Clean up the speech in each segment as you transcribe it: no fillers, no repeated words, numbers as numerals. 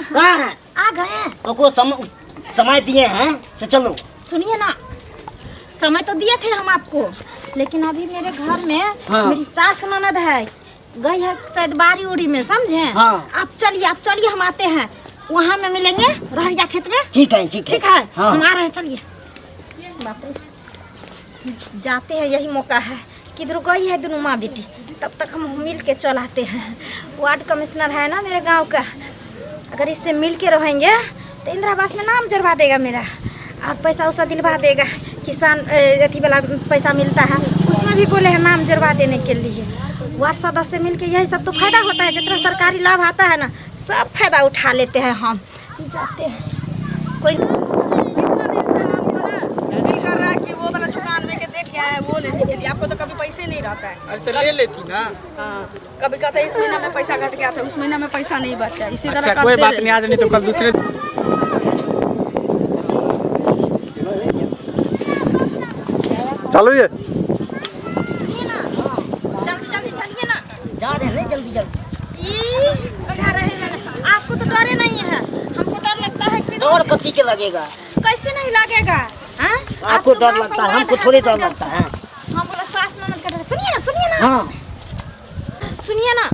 कहाँ है? आ गए। तो को समय दिए हैं से चलो। सुनिए ना, समय तो दिए थे हम आपको, लेकिन अभी मेरे घर में मेरी सास ननद है, गई है शायद बारी उड़ी में, समझे? आप चलिए हम आते हैं, वहाँ में मिलेंगे रहरिया खेत में। ठीक है ठीक है हम आ रहे हैं, चलिए। बाप रे, जाते हैं, यही मौका है। किधर गई है दोनों माँ बेटी, तब तक हम मिल के चल आते हैं। वार्ड कमिश्नर है ना मेरे गांव का, अगर इससे मिल के रहेंगे तो इंदिरा आवास में नाम जुड़वा देगा मेरा, और पैसा उसा दिलवा देगा। किसान अथी वाला पैसा मिलता है, उसमें भी बोले हैं नाम जुड़वा देने के लिए। वार्ड सदस्य मिल के यही सब तो फायदा होता है, जितना सरकारी लाभ आता है ना, सब फायदा उठा लेते हैं। हम जाते हैं। कोई कर रहा है कि वो वाला दुकान में के देख के आया है, वो लेने के लिए। आपको तो कभी पैसे नहीं रहता है। अरे तो ले लेती ना। हाँ, कभी कहते हैं इस महीना में पैसा घट गया था, उस महीना में पैसा नहीं बचा। इसी तरह अच्छा, कोई बात नहीं, आज नहीं तो कल दूसरे। चलो ये जल्दी चलिए ना। जा रहे हैं जल्दी जा रहे हैं। आपको तो डरे नहीं है, हमको डर लगता है कि डर कथी के लगेगा? कैसे नहीं लगेगा? हाँ? आपको डर लगता है, हमको थोड़ी डर लगता है। हम बोला सास ननद का डर। सुनिए ना,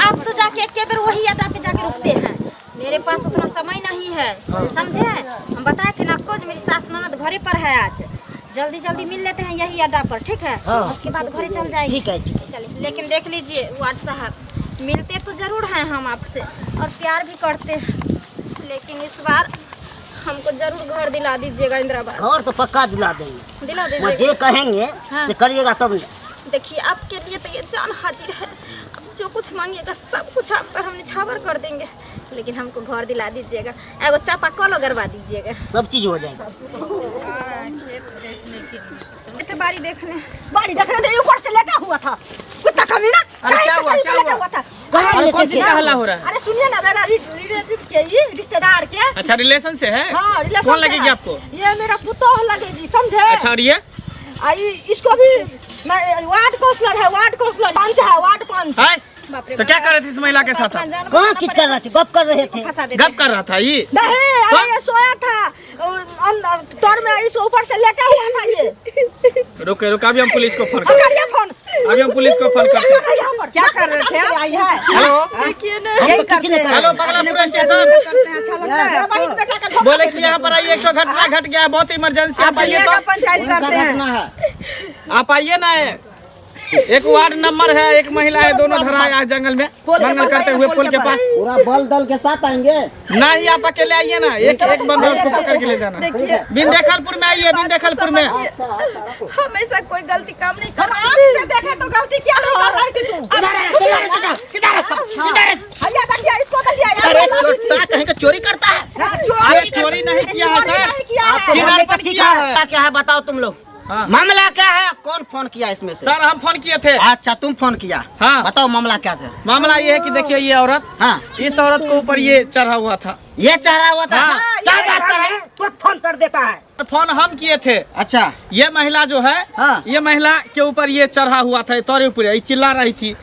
आप तो जाके एक बार वही अड्डा पे जाके रुकते हैं। मेरे पास उतना समय नहीं है, समझे? हम बताए थे ना आपको, जो मेरी सास ननद घरे पर है आज, जल्दी मिल लेते हैं यही अड्डा पर, ठीक है? उसके बाद घरे चल जाएंगे। ठीक है चलिए, लेकिन देख लीजिए वार्ड साहब, मिलते तो जरूर हैं हम आपसे और प्यार भी करते हैं, लेकिन इस बार हमको जरूर घर दिला दीजिएगा इंदिरा आवास। घर तो पक्का दिला देंगे, दिला जो दीजिएगा। कहेंगे से करिएगा तब। देखिए, आपके लिए तो ये जान हाजिर है, आप जो कुछ मांगिएगा सब कुछ आप पर हम निछावर कर देंगे, लेकिन हमको घर दिला दीजिएगा। एगो चापाकल लगवा दीजिएगा, सब चीज हो जाएगा। बारी देखने ऊपर से लेटा हुआ था कुत्ता कमीना। अरे क्या हुआ था? अरे कौन सी हल्ला हो रहा है? अरे सुनिए ना, मेरा रिलेटिव के ही रिश्तेदार के। अच्छा, रिलेशन से है? हाँ, रिलेशन कौन से लगेगी है। आपको? ये मेरा पुतोह लगेगी, समझे? अच्छा, और ये इसको भी वार्ड काउंसलर है, वार्ड काउंसलर पंच है, वार्ड पंच। तो क्या कर रहे थे इस महिला के साथ? कहाँ किच कर रहे थे? गप कर रहे थे। गप कर रहा था ये? नहीं, अरे ये सोया था तोर में, इस ऊपर से लेटा हुआ था ये। रुके अभी हम पुलिस को फोन करिए फोन। अभी हम पुलिस को फोन करते हैं। क्या कर रहे थे? आई है। Hello hello Baglapur station. अच्छा लगता है। बोले कि यहाँ पर आइए, एक तो घटना घट गया है, बहुत इमरजेंसी। आप आइए तो पंचायत करते हैं। आप आइए ना। एक वार्ड नंबर है, एक महिला है, दोनों धरा है जंगल में मंगल करते हुए पुल के पास। पूरा बल दल के साथ आएंगे? नहीं, आप अकेले आइए ना, एक बंदा उसको पकड़ के ले जाना। विंध्यखलपुर में आइए, विंध्यखलपुर में। हमेशा कोई गलती काम नहीं कर रहा है। देखे तो गलती क्या नहीं कर रही थी तुम? कहीं का चोरी करता है? अरे चोरी नहीं किया है सर, छिनारपन किया है। क्या है बताओ तुम लोग? मामला क्या है? कौन फोन किया इसमें से? सर हम फोन किए थे। अच्छा, तुम फोन किया? हाँ, बताओ मामला क्या है? मामला ये है कि देखिए, ये औरत, हाँ, इस औरत के ऊपर ये चढ़ा हुआ था। ये चढ़ा हुआ था? हाँ। क्या बात कर रहे हैं? तो फोन कर देता है। फोन हम किए थे। अच्छा, ये महिला जो है, हाँ, ये महिला के ऊपर ये चढ़ा हुआ था, तोरे ऊपर ये चिल्ला रही थी।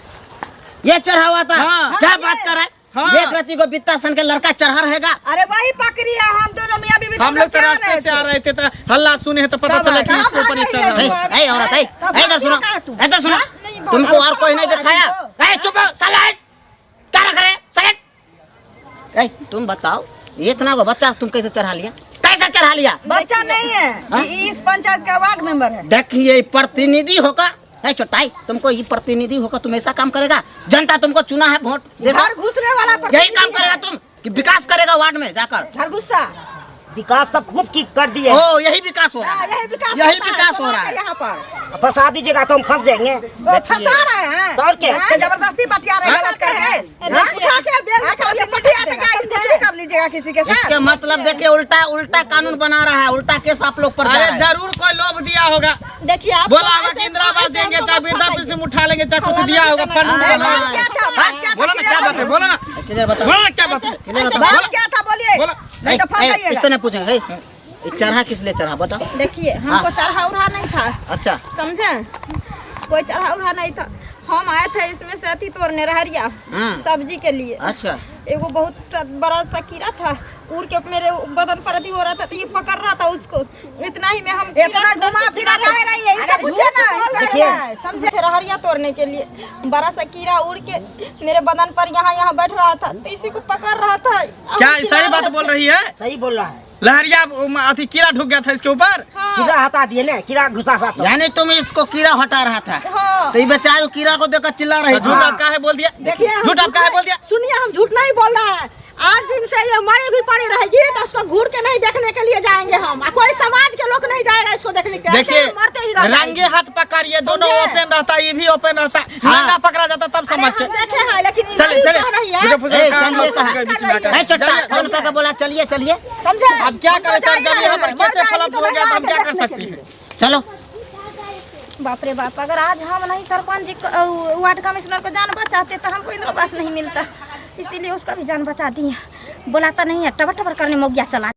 ये चढ़ा हुआ था? हाँ। क्या बात कर रहा है? हाँ। ये कृति को बित्ता सन के लड़का चढ़ा रहेगा? अरे वही पकड़ी है, हम दोनों मियां बीवी। हम लोग तो रास्ते से आ रहे थे, तो हल्ला सुने हैं तो पता चला कि इसके ऊपर ये चढ़ रहा है। ए औरत, इधर सुनो, इधर सुनो। तुमको और कोई नहीं दिखाया? चुप, साइलेंट। क्या रख रहे? साइलेंट। तुम बताओ, ये इतना को बच्चा तुम कैसे चढ़ा लिया? कैसे चढ़ा लिया? बच्चा नहीं है, इस पंचायत का वार्ड मेंबर है। देखिए, प्रतिनिधि होगा। चोटाई, तुमको ये प्रतिनिधि होगा, तुम ऐसा काम करेगा? जनता तुमको चुना है, वोट देगा, घर घुसने वाला यही काम करेगा तुम कि विकास करेगा वार्ड में जाकर? घर गुस्सा विकास सब खूब की कर दिए। ओ, यही विकास हो रहा है, यही विकास हो रहा है। यहाँ पर फंसा दीजिएगा तो हम फंस जाएंगे। फंसा रहे हैं और क्या? जबरदस्ती बतिया रहे, गलत करके कर लीजिएगा किसी के साथ। इसके मतलब देखिए, उल्टा कानून बना रहा है, उल्टा केस आप लोग पर। अरे जरूर कोई लोभ दिया होगा। देखिए, आप बोला होगा कि इंदिरा आवास देंगे, चाहे वृद्धा पेंशन उठा लेंगे, चाहे कुछ दिया होगा फंड। बोलो ना क्या बात है, बोलो ना क्या बात है, क्या था बोलिए। इससे नहीं पूछेंगे चढ़ा किस लिए चढ़ा, बताओ। देखिए, हमको चढ़ा उड़ा नहीं था। अच्छा, समझे? कोई चढ़ा उड़ा नहीं था। हम आए थे इसमें से अति तोड़ने रहरिया सब्जी के लिए। अच्छा, एगो बहुत बड़ा सा कीड़ा था, उड़ के मेरे बदन पर अति हो रहा था, तो ये पकड़ रहा था उसको। इतना ही में हम इतना घुमा फिरा रहे रही है, इससे पूछे ना। समझे थे रहरिया तोड़ने के लिए बड़ा सा कीड़ा उड़ के मेरे बदन पर यहाँ बैठ रहा था, तो इसी को पकड़ रहा था। क्या सही बात बोल रही है? सही बोल रहा है। लहरिया अथी कीड़ा ढुक गया था इसके ऊपर। कीड़ा हटा दिए ना, कीड़ा घुसा था। यानी तुम इसको कीड़ा हटा रहा था। हाँ। तो ये बेचारे कीड़ा को देखकर चिल्ला रही झूठ आप काहे बोल दिया? देखिए झूठ आप काहे बोल दिया? सुनिए, हम झूठ नहीं बोल रहे हैं। आज दिन से ये मरी भी पड़ी रहेगी तो उसको घूर के नहीं देखने के लिए जाएंगे हम। कोई समाज के लोग नहीं जाएगा इसको देखने के लिए। देखिए मरते ही रह रंगे हाथ पकड़िए, दोनों ओपन रहता है, ये भी ओपन रहता है। रंगा पकड़ा जाता तब समझते। देखे हैं, लेकिन चले चले फोन करके बोला चलिए चलिए। समझे? अब क्या करें सर, जब यहाँ पर कैसे फलत हो गया तो हम क्या कर सकते हैं? चलो। बाप रे बाप, अगर आज हम नहीं सरपंच जी को वार्ड कमिश्नर को जान बचाते तो हमको इंद्रावास नहीं मिलता, इसीलिए उसका भी जान बचा दिए। बुलाता नहीं है, टबर टबर करने मोगिया चला।